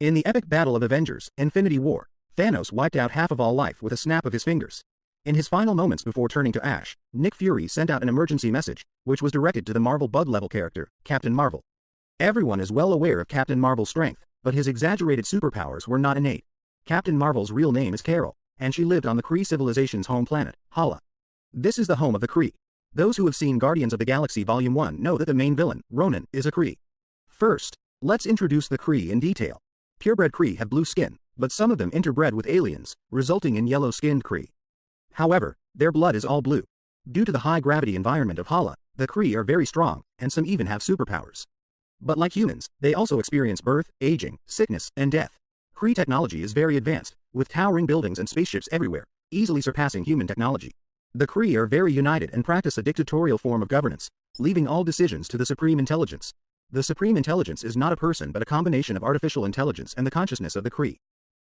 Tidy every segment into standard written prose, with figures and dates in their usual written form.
In the epic battle of Avengers, Infinity War, Thanos wiped out half of all life with a snap of his fingers. In his final moments before turning to ash, Nick Fury sent out an emergency message, which was directed to the Marvel bug-level character, Captain Marvel. Everyone is well aware of Captain Marvel's strength, but his exaggerated superpowers were not innate. Captain Marvel's real name is Carol, and she lived on the Kree civilization's home planet, Hala. This is the home of the Kree. Those who have seen Guardians of the Galaxy Volume 1 know that the main villain, Ronan, is a Kree. First, let's introduce the Kree in detail. Purebred Kree have blue skin, but some of them interbred with aliens, resulting in yellow-skinned Kree. However, their blood is all blue. Due to the high-gravity environment of Hala, the Kree are very strong, and some even have superpowers. But like humans, they also experience birth, aging, sickness, and death. Kree technology is very advanced, with towering buildings and spaceships everywhere, easily surpassing human technology. The Kree are very united and practice a dictatorial form of governance, leaving all decisions to the Supreme Intelligence. The Supreme Intelligence is not a person but a combination of artificial intelligence and the consciousness of the Kree.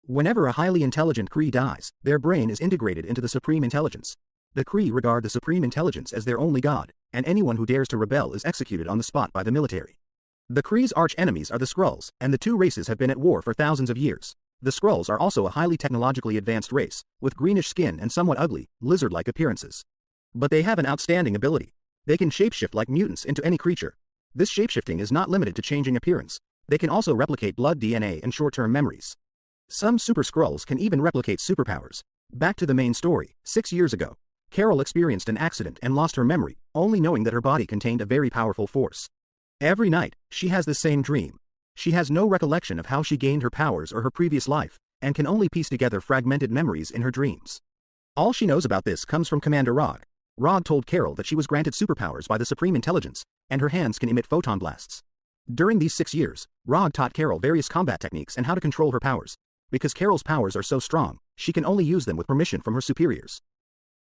Whenever a highly intelligent Kree dies, their brain is integrated into the Supreme Intelligence. The Kree regard the Supreme Intelligence as their only god, and anyone who dares to rebel is executed on the spot by the military. The Kree's arch-enemies are the Skrulls, and the two races have been at war for thousands of years. The Skrulls are also a highly technologically advanced race, with greenish skin and somewhat ugly, lizard-like appearances. But they have an outstanding ability. They can shapeshift like mutants into any creature. This shapeshifting is not limited to changing appearance. They can also replicate blood DNA and short-term memories. Some Super Skrulls can even replicate superpowers. Back to the main story. 6 years ago, Carol experienced an accident and lost her memory, only knowing that her body contained a very powerful force. Every night, she has the same dream. She has no recollection of how she gained her powers or her previous life, and can only piece together fragmented memories in her dreams. All she knows about this comes from Commander Rog. Rog told Carol that she was granted superpowers by the Supreme Intelligence, and her hands can emit photon blasts. During these 6 years, Rog taught Carol various combat techniques and how to control her powers. Because Carol's powers are so strong, she can only use them with permission from her superiors.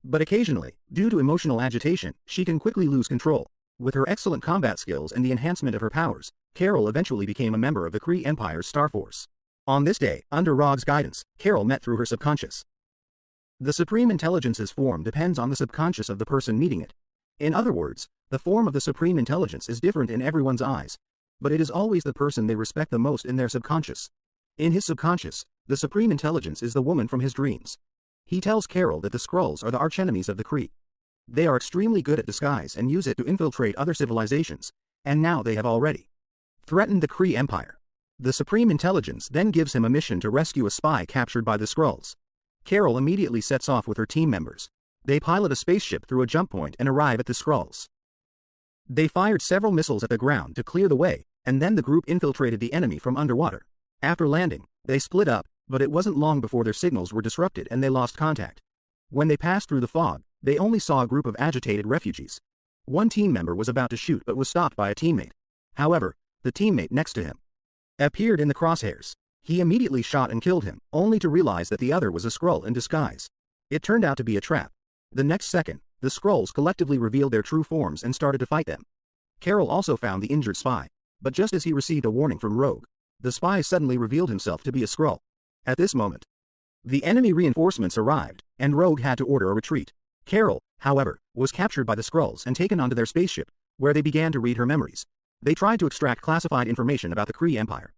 But occasionally, due to emotional agitation, she can quickly lose control. With her excellent combat skills and the enhancement of her powers, Carol eventually became a member of the Kree Empire's Star Force. On this day, under Rog's guidance, Carol met through her subconscious. The Supreme Intelligence's form depends on the subconscious of the person meeting it. In other words, the form of the Supreme Intelligence is different in everyone's eyes, but it is always the person they respect the most in their subconscious. In his subconscious, the Supreme Intelligence is the woman from his dreams. He tells Carol that the Skrulls are the archenemies of the Kree. They are extremely good at disguise and use it to infiltrate other civilizations, and now they have already threatened the Kree Empire. The Supreme Intelligence then gives him a mission to rescue a spy captured by the Skrulls. Carol immediately sets off with her team members. They pilot a spaceship through a jump point and arrive at the Skrulls. They fired several missiles at the ground to clear the way, and then the group infiltrated the enemy from underwater. After landing, they split up, but it wasn't long before their signals were disrupted and they lost contact. When they passed through the fog, they only saw a group of agitated refugees. One team member was about to shoot but was stopped by a teammate. However, the teammate next to him appeared in the crosshairs. He immediately shot and killed him, only to realize that the other was a Skrull in disguise. It turned out to be a trap. The next second, the Skrulls collectively revealed their true forms and started to fight them. Carol also found the injured spy, but just as he received a warning from Rogue, the spy suddenly revealed himself to be a Skrull. At this moment, the enemy reinforcements arrived, and Rogue had to order a retreat. Carol, however, was captured by the Skrulls and taken onto their spaceship, where they began to read her memories. They tried to extract classified information about the Kree Empire.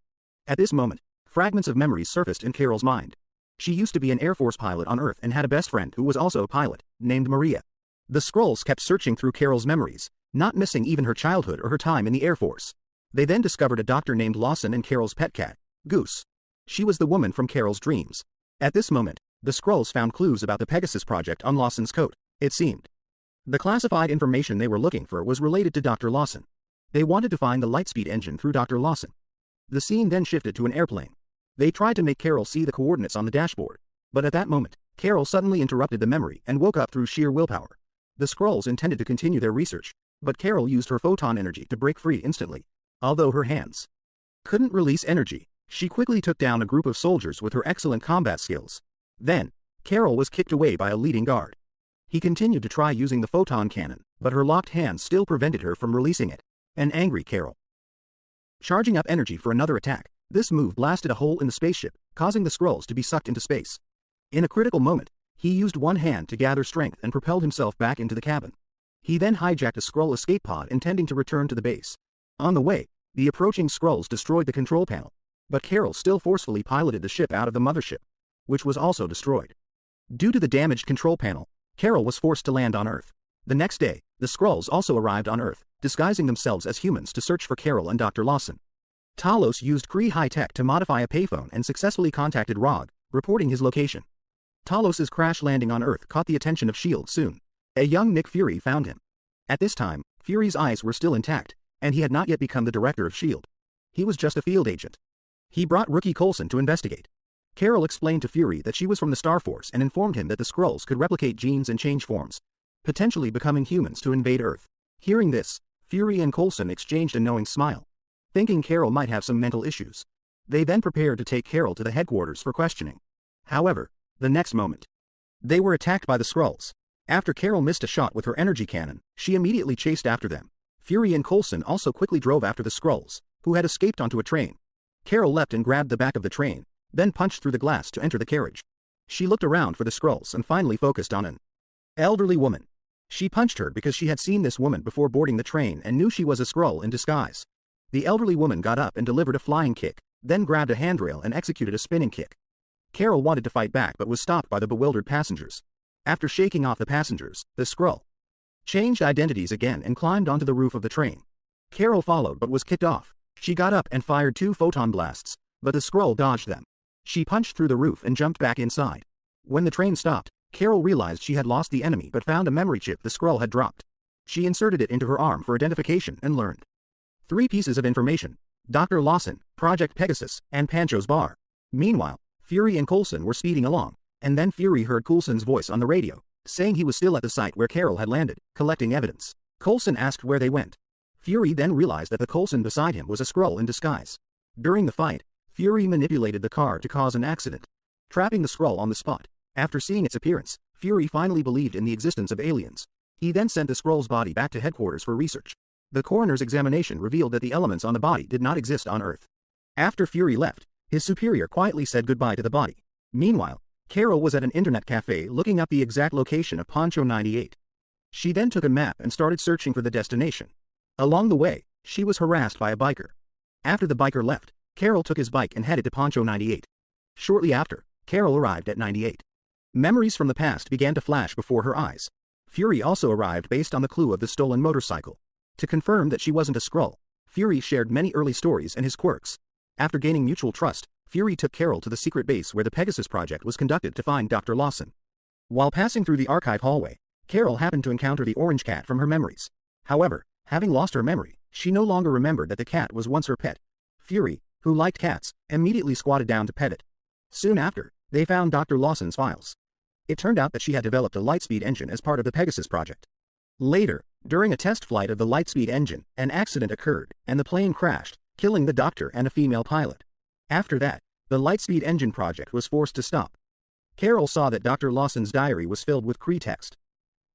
At this moment, fragments of memories surfaced in Carol's mind. She used to be an Air Force pilot on Earth and had a best friend who was also a pilot, named Maria. The Skrulls kept searching through Carol's memories, not missing even her childhood or her time in the Air Force. They then discovered a doctor named Lawson and Carol's pet cat, Goose. She was the woman from Carol's dreams. At this moment, the Skrulls found clues about the Pegasus project on Lawson's coat. It seemed the classified information they were looking for was related to Dr. Lawson. They wanted to find the Lightspeed engine through Dr. Lawson. The scene then shifted to an airplane. They tried to make Carol see the coordinates on the dashboard, but at that moment, Carol suddenly interrupted the memory and woke up through sheer willpower. The Skrulls intended to continue their research, but Carol used her photon energy to break free instantly. Although her hands couldn't release energy, she quickly took down a group of soldiers with her excellent combat skills. Then, Carol was kicked away by a leading guard. He continued to try using the photon cannon, but her locked hands still prevented her from releasing it. An angry Carol charging up energy for another attack. This move blasted a hole in the spaceship, causing the Skrulls to be sucked into space. In a critical moment, he used one hand to gather strength and propelled himself back into the cabin. He then hijacked a Skrull escape pod intending to return to the base. On the way, the approaching Skrulls destroyed the control panel. But Carol still forcefully piloted the ship out of the mothership, which was also destroyed. Due to the damaged control panel, Carol was forced to land on Earth. The next day, the Skrulls also arrived on Earth, disguising themselves as humans to search for Carol and Dr. Lawson. Talos used Kree high-tech to modify a payphone and successfully contacted Rog, reporting his location. Talos's crash landing on Earth caught the attention of S.H.I.E.L.D. soon. A young Nick Fury found him. At this time, Fury's eyes were still intact, and he had not yet become the director of S.H.I.E.L.D. He was just a field agent. He brought rookie Coulson to investigate. Carol explained to Fury that she was from the Star Force and informed him that the Skrulls could replicate genes and change forms, potentially becoming humans to invade Earth. Hearing this, Fury and Coulson exchanged a knowing smile, thinking Carol might have some mental issues. They then prepared to take Carol to the headquarters for questioning. However, the next moment, they were attacked by the Skrulls. After Carol missed a shot with her energy cannon, she immediately chased after them. Fury and Coulson also quickly drove after the Skrulls, who had escaped onto a train. Carol leapt and grabbed the back of the train, then punched through the glass to enter the carriage. She looked around for the Skrulls and finally focused on an elderly woman. She punched her because she had seen this woman before boarding the train and knew she was a Skrull in disguise. The elderly woman got up and delivered a flying kick, then grabbed a handrail and executed a spinning kick. Carol wanted to fight back but was stopped by the bewildered passengers. After shaking off the passengers, the Skrull changed identities again and climbed onto the roof of the train. Carol followed but was kicked off. She got up and fired 2 photon blasts, but the Skrull dodged them. She punched through the roof and jumped back inside. When the train stopped, Carol realized she had lost the enemy but found a memory chip the Skrull had dropped. She inserted it into her arm for identification and learned 3 pieces of information: Dr. Lawson, Project Pegasus, and Pancho's Bar. Meanwhile, Fury and Coulson were speeding along, and then Fury heard Coulson's voice on the radio, saying he was still at the site where Carol had landed, collecting evidence. Coulson asked where they went. Fury then realized that the Coulson beside him was a Skrull in disguise. During the fight, Fury manipulated the car to cause an accident, trapping the Skrull on the spot. After seeing its appearance, Fury finally believed in the existence of aliens. He then sent the Skrull's body back to headquarters for research. The coroner's examination revealed that the elements on the body did not exist on Earth. After Fury left, his superior quietly said goodbye to the body. Meanwhile, Carol was at an internet cafe looking up the exact location of Poncho 98. She then took a map and started searching for the destination. Along the way, she was harassed by a biker. After the biker left, Carol took his bike and headed to Poncho 98. Shortly after, Carol arrived at 98. Memories from the past began to flash before her eyes. Fury also arrived based on the clue of the stolen motorcycle. To confirm that she wasn't a Skrull, Fury shared many early stories and his quirks. After gaining mutual trust, Fury took Carol to the secret base where the Pegasus project was conducted to find Dr. Lawson. While passing through the archive hallway, Carol happened to encounter the orange cat from her memories. However, having lost her memory, she no longer remembered that the cat was once her pet. Fury, who liked cats, immediately squatted down to pet it. Soon after, they found Dr. Lawson's files. It turned out that she had developed a lightspeed engine as part of the Pegasus project. Later, during a test flight of the lightspeed engine, an accident occurred, and the plane crashed, killing the doctor and a female pilot. After that, the lightspeed engine project was forced to stop. Carol saw that Dr. Lawson's diary was filled with Kree text.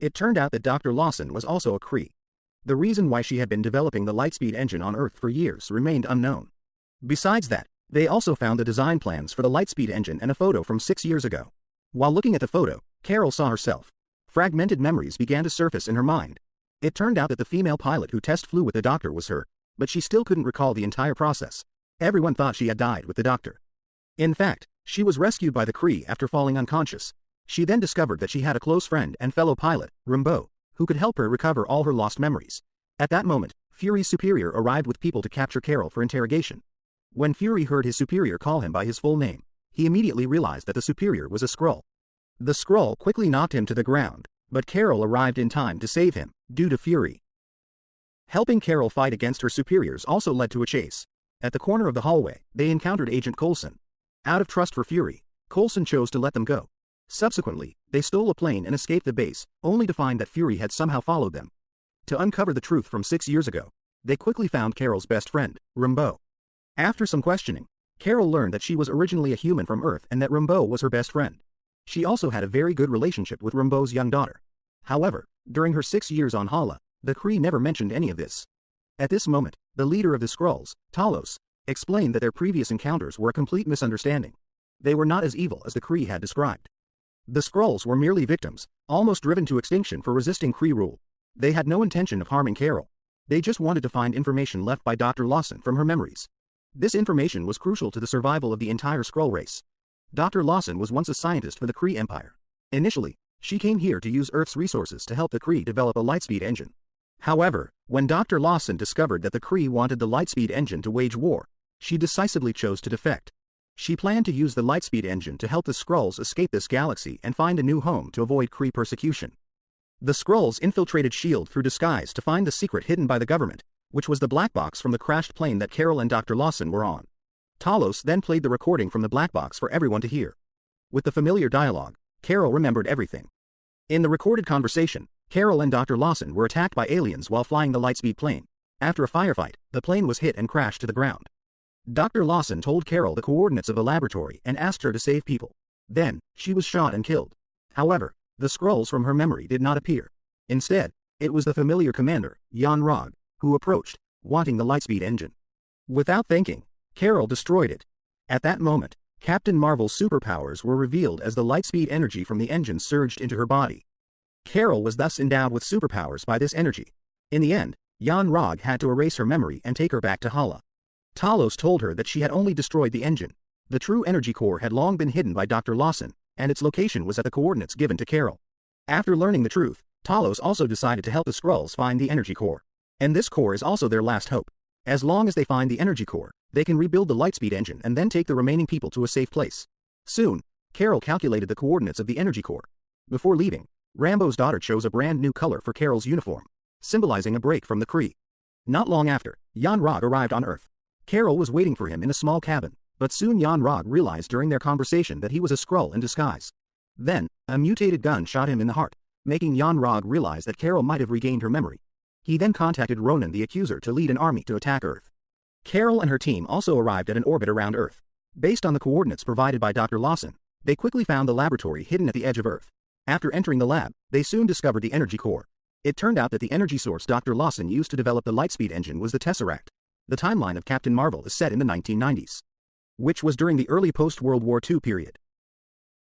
It turned out that Dr. Lawson was also a Kree. The reason why she had been developing the lightspeed engine on Earth for years remained unknown. Besides that, they also found the design plans for the lightspeed engine and a photo from 6 years ago. While looking at the photo, Carol saw herself. Fragmented memories began to surface in her mind. It turned out that the female pilot who test flew with the doctor was her, but she still couldn't recall the entire process. Everyone thought she had died with the doctor. In fact, she was rescued by the Kree after falling unconscious. She then discovered that she had a close friend and fellow pilot, Rimbaud, who could help her recover all her lost memories. At that moment, Fury's superior arrived with people to capture Carol for interrogation. When Fury heard his superior call him by his full name, he immediately realized that the superior was a Skrull. The Skrull quickly knocked him to the ground, but Carol arrived in time to save him, due to Fury. Helping Carol fight against her superiors also led to a chase. At the corner of the hallway, they encountered Agent Coulson. Out of trust for Fury, Coulson chose to let them go. Subsequently, they stole a plane and escaped the base, only to find that Fury had somehow followed them. To uncover the truth from 6 years ago, they quickly found Carol's best friend, Rimbaud. After some questioning, Carol learned that she was originally a human from Earth and that Rimbaud was her best friend. She also had a very good relationship with Rimbaud's young daughter. However, during her 6 years on Hala, the Kree never mentioned any of this. At this moment, the leader of the Skrulls, Talos, explained that their previous encounters were a complete misunderstanding. They were not as evil as the Kree had described. The Skrulls were merely victims, almost driven to extinction for resisting Kree rule. They had no intention of harming Carol. They just wanted to find information left by Dr. Lawson from her memories. This information was crucial to the survival of the entire Skrull race. Dr. Lawson was once a scientist for the Kree Empire. Initially, she came here to use Earth's resources to help the Kree develop a lightspeed engine. However, when Dr. Lawson discovered that the Kree wanted the lightspeed engine to wage war, she decisively chose to defect. She planned to use the lightspeed engine to help the Skrulls escape this galaxy and find a new home to avoid Kree persecution. The Skrulls infiltrated S.H.I.E.L.D. through disguise to find the secret hidden by the government, which was the black box from the crashed plane that Carol and Dr. Lawson were on. Talos then played the recording from the black box for everyone to hear. With the familiar dialogue, Carol remembered everything. In the recorded conversation, Carol and Dr. Lawson were attacked by aliens while flying the lightspeed plane. After a firefight, the plane was hit and crashed to the ground. Dr. Lawson told Carol the coordinates of the laboratory and asked her to save people. Then, she was shot and killed. However, the Skrulls from her memory did not appear. Instead, it was the familiar commander, Yon-Rogg, who approached, wanting the lightspeed engine. Without thinking, Carol destroyed it. At that moment, Captain Marvel's superpowers were revealed as the lightspeed energy from the engine surged into her body. Carol was thus endowed with superpowers by this energy. In the end, Yon-Rogg had to erase her memory and take her back to Hala. Talos told her that she had only destroyed the engine. The true energy core had long been hidden by Dr. Lawson, and its location was at the coordinates given to Carol. After learning the truth, Talos also decided to help the Skrulls find the energy core. And this core is also their last hope. As long as they find the energy core, they can rebuild the lightspeed engine and then take the remaining people to a safe place. Soon, Carol calculated the coordinates of the energy core. Before leaving, Rambo's daughter chose a brand new color for Carol's uniform, symbolizing a break from the Kree. Not long after, Yon-Rogg arrived on Earth. Carol was waiting for him in a small cabin, but soon Yon-Rogg realized during their conversation that he was a Skrull in disguise. Then, a mutated gun shot him in the heart, making Yon-Rogg realize that Carol might have regained her memory. He then contacted Ronan the Accuser to lead an army to attack Earth. Carol and her team also arrived at an orbit around Earth. Based on the coordinates provided by Dr. Lawson, they quickly found the laboratory hidden at the edge of Earth. After entering the lab, they soon discovered the energy core. It turned out that the energy source Dr. Lawson used to develop the lightspeed engine was the Tesseract. The timeline of Captain Marvel is set in the 1990s, which was during the early post-World War II period.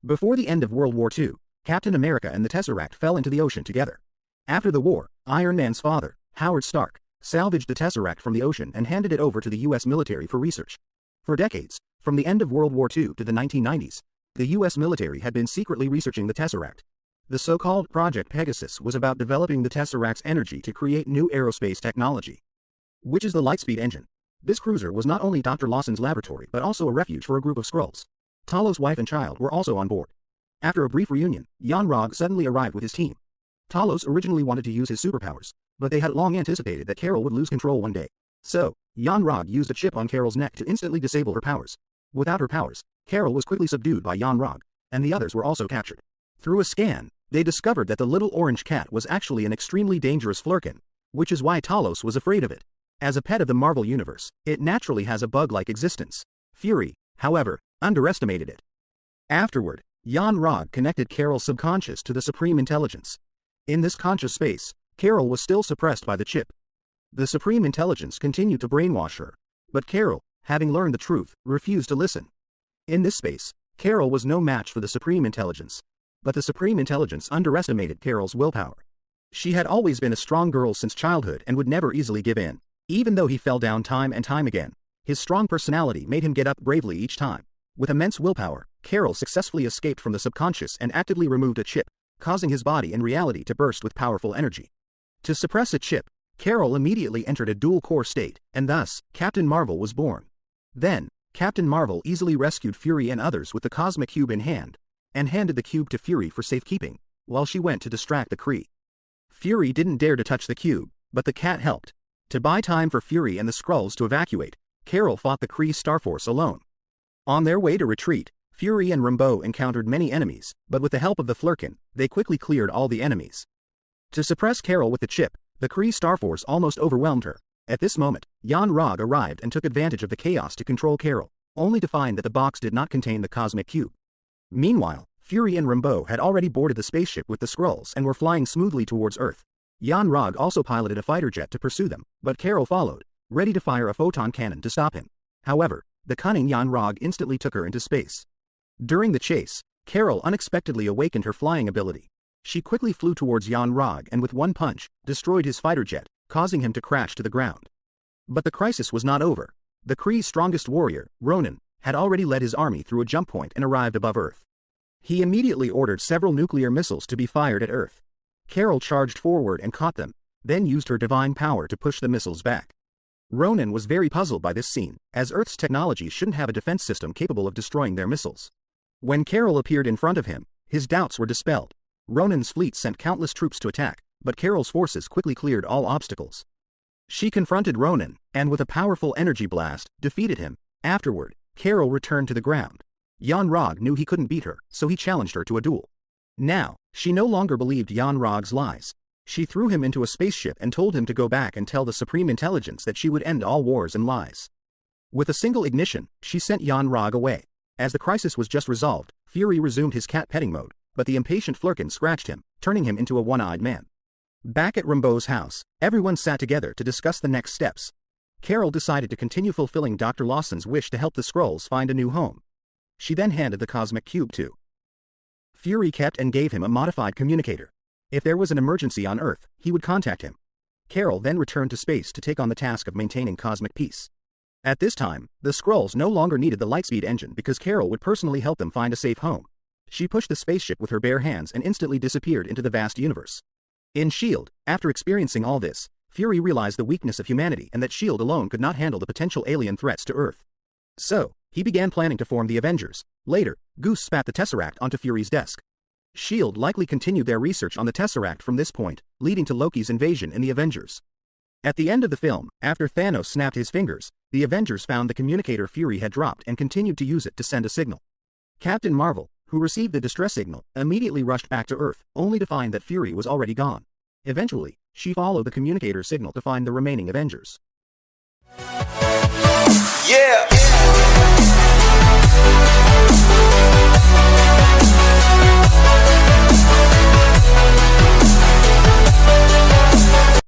Before the end of World War II, Captain America and the Tesseract fell into the ocean together. After the war, Iron Man's father, Howard Stark, salvaged the Tesseract from the ocean and handed it over to the US military for research. For decades, from the end of World War II to the 1990s, the US military had been secretly researching the Tesseract. The so-called Project Pegasus was about developing the Tesseract's energy to create new aerospace technology, which is the lightspeed engine. This cruiser was not only Dr. Lawson's laboratory but also a refuge for a group of Skrulls. Talos' wife and child were also on board. After a brief reunion, Yon-Rogg suddenly arrived with his team. Talos originally wanted to use his superpowers, but they had long anticipated that Carol would lose control one day. So, Yon-Rogg used a chip on Carol's neck to instantly disable her powers. Without her powers, Carol was quickly subdued by Yon-Rogg, and the others were also captured. Through a scan, they discovered that the little orange cat was actually an extremely dangerous flurkin, which is why Talos was afraid of it. As a pet of the Marvel Universe, it naturally has a bug-like existence. Fury, however, underestimated it. Afterward, Yon-Rogg connected Carol's subconscious to the Supreme Intelligence. In this conscious space, Carol was still suppressed by the chip. The Supreme Intelligence continued to brainwash her, but Carol, having learned the truth, refused to listen. In this space, Carol was no match for the Supreme Intelligence, but the Supreme Intelligence underestimated Carol's willpower. She had always been a strong girl since childhood and would never easily give in. Even though he fell down time and time again, his strong personality made him get up bravely each time. With immense willpower, Carol successfully escaped from the subconscious and actively removed a chip, causing his body and reality to burst with powerful energy. To suppress a chip, Carol immediately entered a dual-core state, and thus, Captain Marvel was born. Then, Captain Marvel easily rescued Fury and others with the Cosmic Cube in hand, and handed the cube to Fury for safekeeping, while she went to distract the Kree. Fury didn't dare to touch the cube, but the cat helped. To buy time for Fury and the Skrulls to evacuate, Carol fought the Kree Starforce alone. On their way to retreat, Fury and Rambeau encountered many enemies, but with the help of the Flurkin, they quickly cleared all the enemies. To suppress Carol with the chip, the Kree Starforce almost overwhelmed her. At this moment, Yon-Rogg arrived and took advantage of the chaos to control Carol, only to find that the box did not contain the Cosmic Cube. Meanwhile, Fury and Rambeau had already boarded the spaceship with the Skrulls and were flying smoothly towards Earth. Yon-Rogg also piloted a fighter jet to pursue them, but Carol followed, ready to fire a photon cannon to stop him. However, the cunning Yon-Rogg instantly took her into space. During the chase, Carol unexpectedly awakened her flying ability. She quickly flew towards Yon-Rogg and with one punch, destroyed his fighter jet, causing him to crash to the ground. But the crisis was not over. The Kree's strongest warrior, Ronan, had already led his army through a jump point and arrived above Earth. He immediately ordered several nuclear missiles to be fired at Earth. Carol charged forward and caught them, then used her divine power to push the missiles back. Ronan was very puzzled by this scene, as Earth's technology shouldn't have a defense system capable of destroying their missiles. When Carol appeared in front of him, his doubts were dispelled. Ronan's fleet sent countless troops to attack, but Carol's forces quickly cleared all obstacles. She confronted Ronan, and with a powerful energy blast, defeated him. Afterward, Carol returned to the ground. Yon-Rogg knew he couldn't beat her, so he challenged her to a duel. Now, she no longer believed Yon-Rogg's lies. She threw him into a spaceship and told him to go back and tell the Supreme Intelligence that she would end all wars and lies. With a single ignition, she sent Yon-Rogg away. As the crisis was just resolved, Fury resumed his cat-petting mode, but the impatient Flerken scratched him, turning him into a one-eyed man. Back at Rimbaud's house, everyone sat together to discuss the next steps. Carol decided to continue fulfilling Dr. Lawson's wish to help the Skrulls find a new home. She then handed the cosmic cube to Fury kept and gave him a modified communicator. If there was an emergency on Earth, he would contact him. Carol then returned to space to take on the task of maintaining cosmic peace. At this time, the Skrulls no longer needed the Lightspeed engine because Carol would personally help them find a safe home. She pushed the spaceship with her bare hands and instantly disappeared into the vast universe. In S.H.I.E.L.D., after experiencing all this, Fury realized the weakness of humanity and that S.H.I.E.L.D. alone could not handle the potential alien threats to Earth. So, he began planning to form the Avengers. Later, Goose spat the Tesseract onto Fury's desk. S.H.I.E.L.D. likely continued their research on the Tesseract from this point, leading to Loki's invasion in the Avengers. At the end of the film, after Thanos snapped his fingers, the Avengers found the communicator Fury had dropped and continued to use it to send a signal. Captain Marvel, who received the distress signal, immediately rushed back to Earth, only to find that Fury was already gone. Eventually, she followed the communicator signal to find the remaining Avengers. Yeah!